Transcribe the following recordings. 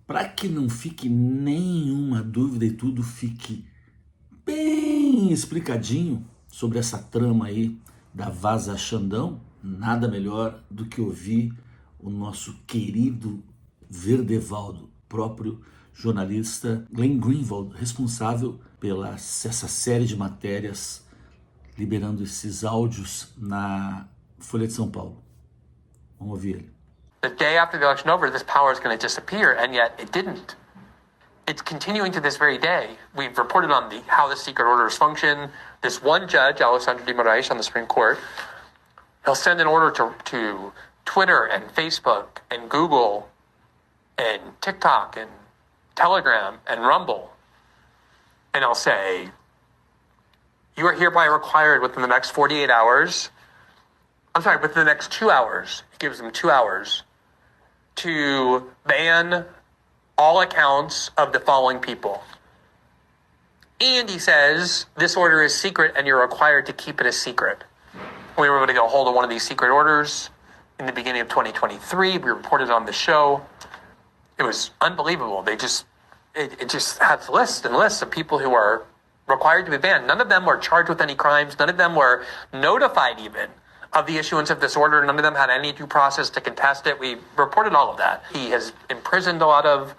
Para que não fique nenhuma dúvida e tudo fique bem explicadinho sobre essa trama aí da Vaza Xandão, nada melhor do que ouvir o nosso querido Verdevaldo, próprio jornalista Glenn Greenwald, responsável pela essa série de matérias, liberando esses áudios na Folha de São Paulo. Vamos ouvir ele. The day after the election over, this power is going to disappear, and yet it didn't. It's continuing to this very day. We've reported on how the secret orders function. This one judge, Alexandre de Moraes on the Supreme Court, he'll send an order to Twitter and Facebook and Google and TikTok and Telegram and Rumble. And I'll say, you are hereby required within the next 48 hours, within the next 2 hours, he gives them 2 hours, to ban all accounts of the following people. And he says, this order is secret and you're required to keep it a secret. We were able to get a hold of one of these secret orders in the beginning of 2023. We reported on the show. It was unbelievable. It just has lists and lists of people who are required to be banned. None of them were charged with any crimes. None of them were notified even of the issuance of this order. None of them had any due process to contest it. We reported all of that. He has imprisoned a lot of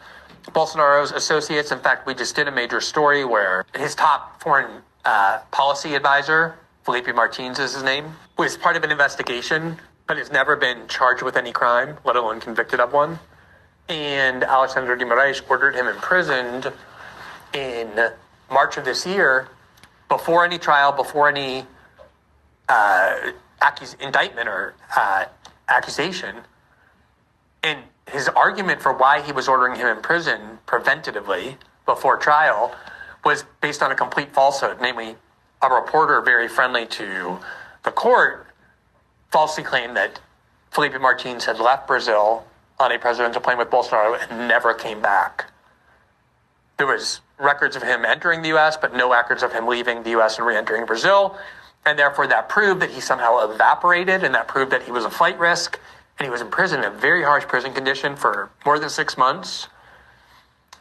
Bolsonaro's associates. In fact, we just did a major story where his top foreign policy advisor, Felipe Martins is his name, was part of an investigation, but has never been charged with any crime, let alone convicted of one. And Alexandre de Moraes ordered him imprisoned in March of this year, before any trial, before any indictment or accusation. And his argument for why he was ordering him in prison preventatively before trial was based on a complete falsehood. Namely, a reporter very friendly to the court falsely claimed that Felipe Martins had left Brazil on a presidential plane with Bolsonaro and never came back. There was records of him entering the U.S., but no records of him leaving the U.S. and re-entering Brazil. And therefore, that proved that he somehow evaporated, and that proved that he was a flight risk, and he was in prison in a very harsh prison condition for more than 6 months.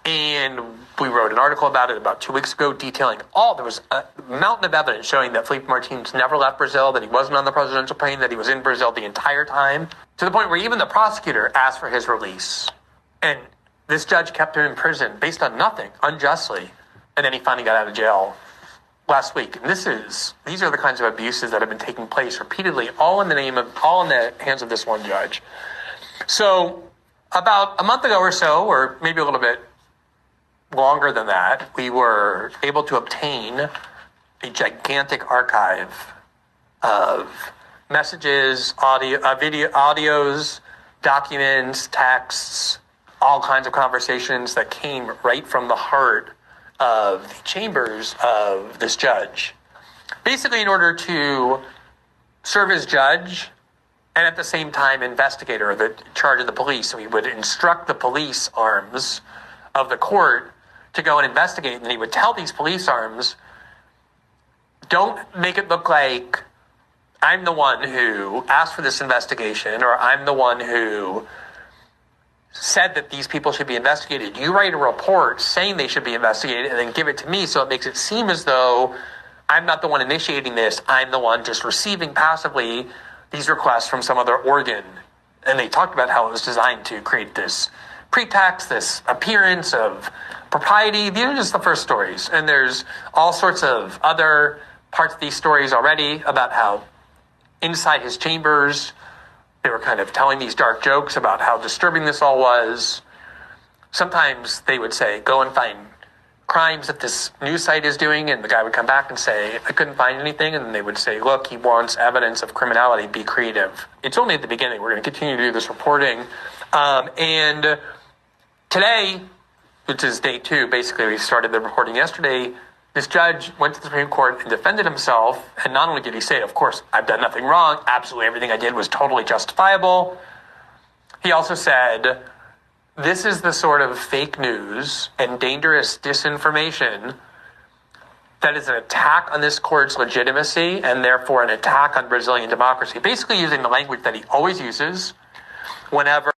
And we wrote an article about it about 2 weeks ago detailing there was a mountain of evidence showing that Felipe Martins never left Brazil, that he wasn't on the presidential plane, that he was in Brazil the entire time, to the point where even the prosecutor asked for his release. And this judge kept him in prison based on nothing, unjustly. And then he finally got out of jail last week. And these are the kinds of abuses that have been taking place repeatedly, all in the hands of this one judge. So about a month ago or so, or maybe a little bit longer than that, we were able to obtain a gigantic archive of messages, audios, documents, texts, all kinds of conversations that came right from the heart of the chambers of this judge. Basically, in order to serve as judge and at the same time investigator, the charge of the police. So he would instruct the police arms of the court to go and investigate, and he would tell these police arms, don't make it look like I'm the one who asked for this investigation, or I'm the one who said that these people should be investigated. You write a report saying they should be investigated and then give it to me, so it makes it seem as though I'm not the one initiating this. I'm the one just receiving passively these requests from some other organ. And they talked about how it was designed to create this pretext, this appearance of propriety. These are just the first stories. And there's all sorts of other parts of these stories already about how inside his chambers, they were kind of telling these dark jokes about how disturbing this all was. Sometimes they would say, go and find crimes that this news site is doing, and the guy would come back and say, I couldn't find anything, and they would say, look, he wants evidence of criminality, be creative. It's only at the beginning. We're going to continue to do this reporting. And today, which is day 2, basically we started the reporting yesterday, this judge went to the Supreme Court and defended himself, and not only did he say, of course, I've done nothing wrong, absolutely everything I did was totally justifiable, he also said, this is the sort of fake news and dangerous disinformation that is an attack on this court's legitimacy and therefore an attack on Brazilian democracy. Basically using the language that he always uses whenever